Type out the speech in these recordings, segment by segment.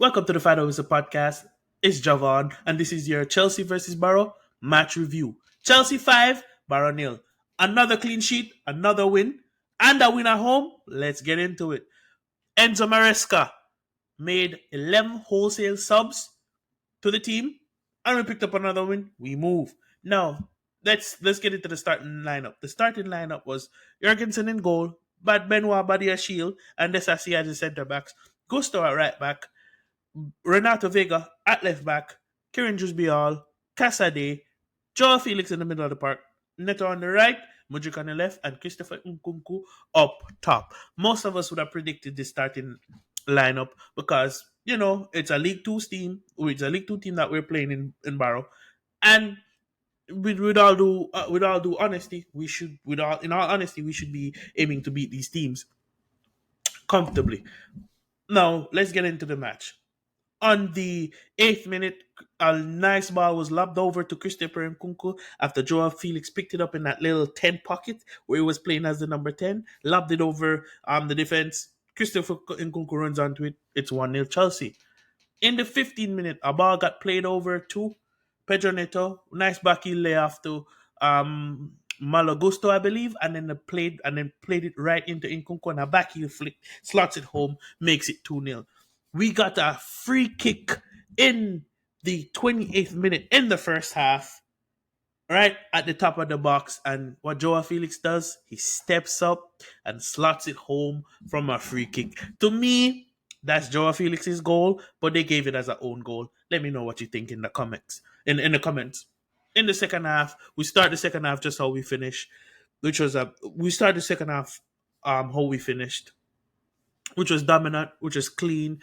Welcome to the Fight Officer podcast. It's Javon, and this is your Chelsea versus Barrow match review. Chelsea 5, Barrow nil. Another clean sheet, another win, and a win at home. Let's get into it. Enzo Maresca made 11 wholesale subs to the team, and we picked up another win. We move. Now, let's get into the starting lineup. The starting lineup was Jurgensen in goal, Bad Benoit Badia Shield, and Desassi as the centre backs, Gusto at right back, Renato Vega at left back, Kieran Jusbial, Casade, Joao Felix in the middle of the park, Neto on the right, Mudrky on the left, and Christopher Nkunku up top. Most of us would have predicted this starting lineup because it's a League Two team. It's a League Two team that we're playing in Barrow, and with all due honesty, in all honesty we should be aiming to beat these teams comfortably. Now let's get into the match. On the 8th minute, a nice ball was lobbed over to Christopher Nkunku after Joao Felix picked it up in that little 10 pocket where he was playing as the number 10, lobbed it over the defense. Christopher Nkunku runs onto it. It's 1-0 Chelsea. In the 15th minute, a ball got played over to Pedro Neto. Nice backy layoff to Malagusto, I believe, and then played it right into Nkunku, and a backy flick slots it home, makes it 2-0. We got a free kick in the 28th minute in the first half, right at the top of the box. And what Joao Felix does, he steps up and slots it home from a free kick. To me, that's Joao Felix's goal, but they gave it as an own goal. Let me know what you think in the comments. In the comments. In the second half, we start the second half just how we finish, we start the second half how we finished, which was dominant, which was clean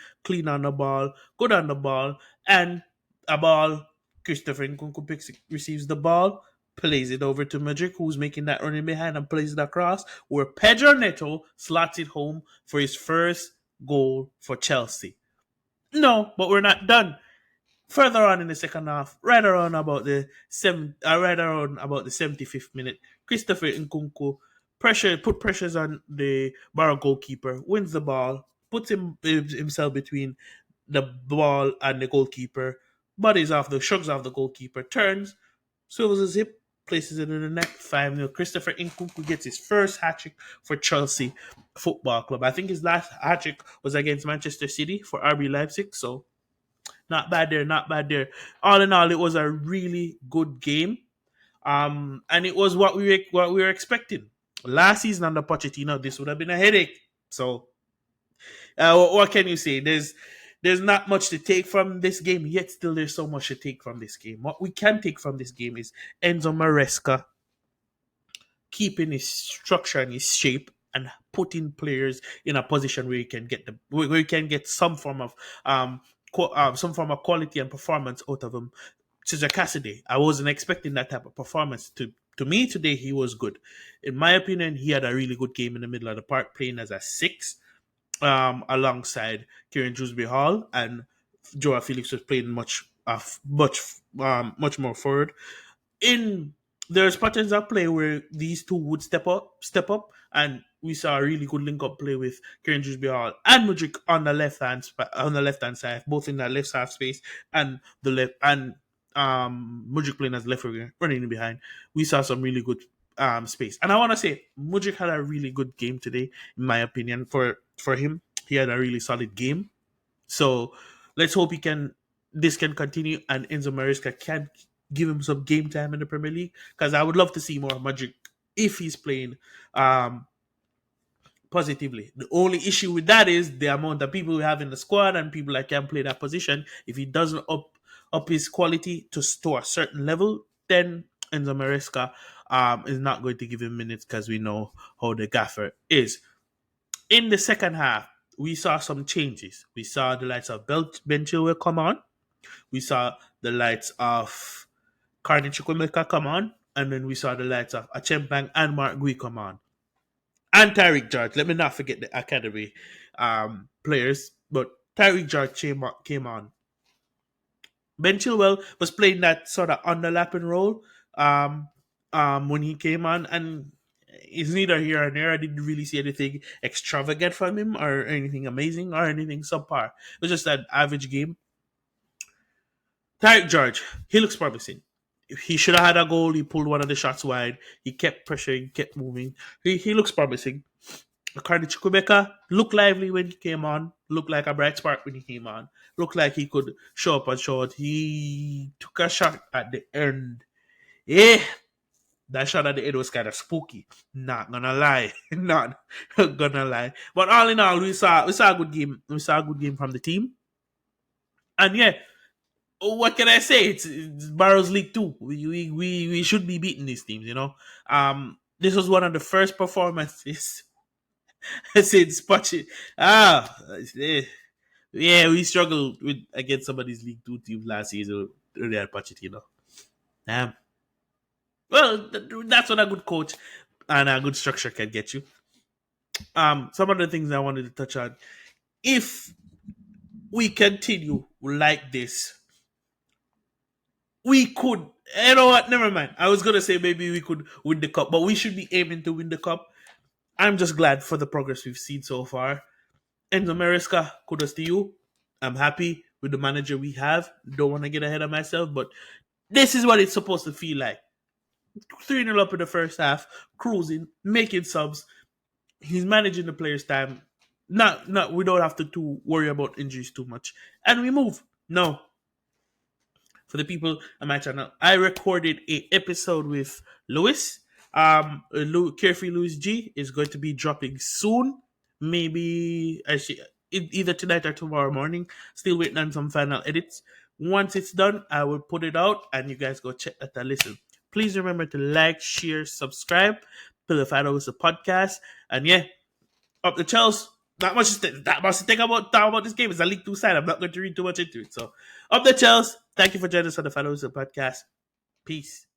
on the ball, good on the ball, and a ball. Christopher Nkunku receives the ball, plays it over to Mudrky, who's making that running behind and plays it across, where Pedro Neto slots it home for his first goal for Chelsea. No, but we're not done. Further on in the second half, right around about the 75th minute, Christopher Nkunku put pressures on the Barrow goalkeeper, wins the ball, puts himself between the ball and the goalkeeper, shrugs off the goalkeeper, turns, swivels his hip, places it in the net, 5-0. Christopher Nkunku gets his first hat-trick for Chelsea Football Club. I think his last hat-trick was against Manchester City for RB Leipzig, so not bad there, not bad there. All in all, it was a really good game. And it was what we were expecting. Last season under Pochettino, this would have been a headache. So, what can you say? There's not much to take from this game, yet still there's so much to take from this game. What we can take from this game is Enzo Maresca keeping his structure and his shape and putting players in a position where you can get some form of quality and performance out of him. Cesar Cassidy, I wasn't expecting that type of performance. To me today, he was good. In my opinion, he had a really good game in the middle of the park, playing as a 6, alongside Kieran Jusby Hall, and Joao Felix was playing much more forward. There's patterns of play where these two would step up, and we saw a really good link up play with Kieran Jusby Hall and Mudrky on the left hand side, both in that left half space and the left, and Mudrky playing as left winger, running in behind. We saw some really good space, and I want to say Mudrky had a really good game today, in my opinion. For him, he had a really solid game. So let's hope this can continue, and Enzo Maresca can give him some game time in the Premier League, because I would love to see more of Mudrky if he's playing positively. The only issue with that is the amount of people we have in the squad and people that can play that position. If he doesn't up his quality to a certain level, then Enzo Maresca is not going to give him minutes, because we know how the gaffer is. In the second half, we saw some changes. We saw the lights of Ben Chilwell come on. We saw the lights of Carney Chukwemeka come on. And then we saw the lights of Achempang and Mark Gui come on. And Tyreek George. Let me not forget the academy players. But Tyreek George came on. Ben Chilwell was playing that sort of underlapping role when he came on. And It's neither here or there. I didn't really see anything extravagant from him or anything amazing or anything subpar. It was just an average game. Tarek George, he looks promising. He should have had a goal. He pulled one of the shots wide. He kept pressuring, kept moving. He looks promising. Cardi Chukwuemeka looked lively when he came on. Looked like a bright spark when he came on. Looked like he could show up and show it. He took a shot at the end. Yeah, that shot at the end was kind of spooky. Not gonna lie, not gonna lie. But all in all, we saw a good game. We saw a good game from the team. And yeah, what can I say? It's Barrow's League Two. We should be beating these teams. This was one of the first performances since Pochi. Eh, yeah, we struggled with against some of these League Two teams last season. They had Pochettino. Damn. Well, that's what a good coach and a good structure can get you. Some of the things I wanted to touch on. If we continue like this, we could. You know what? Never mind. I was gonna say maybe we could win the cup, but we should be aiming to win the cup. I'm just glad for the progress we've seen so far. Enzo Maresca, kudos to you. I'm happy with the manager we have. Don't want to get ahead of myself, but this is what it's supposed to feel like. 3-0 up in the first half, cruising, making subs. He's managing the players' time. Not we don't have to worry about injuries too much. And we move. No. For the people on my channel, I recorded a episode with Lewis. Carefree Lewis G is going to be dropping soon. Maybe actually either tonight or tomorrow morning. Still waiting on some final edits. Once it's done, I will put it out and you guys go check that and listen. Please remember to like, share, subscribe to the Final Whistle podcast. And yeah, up the Chelsea. Not much to think about this game. It's a League 2 side. I'm not going to read too much into it. So, up the Chelsea. Thank you for joining us on the Final Whistle podcast. Peace.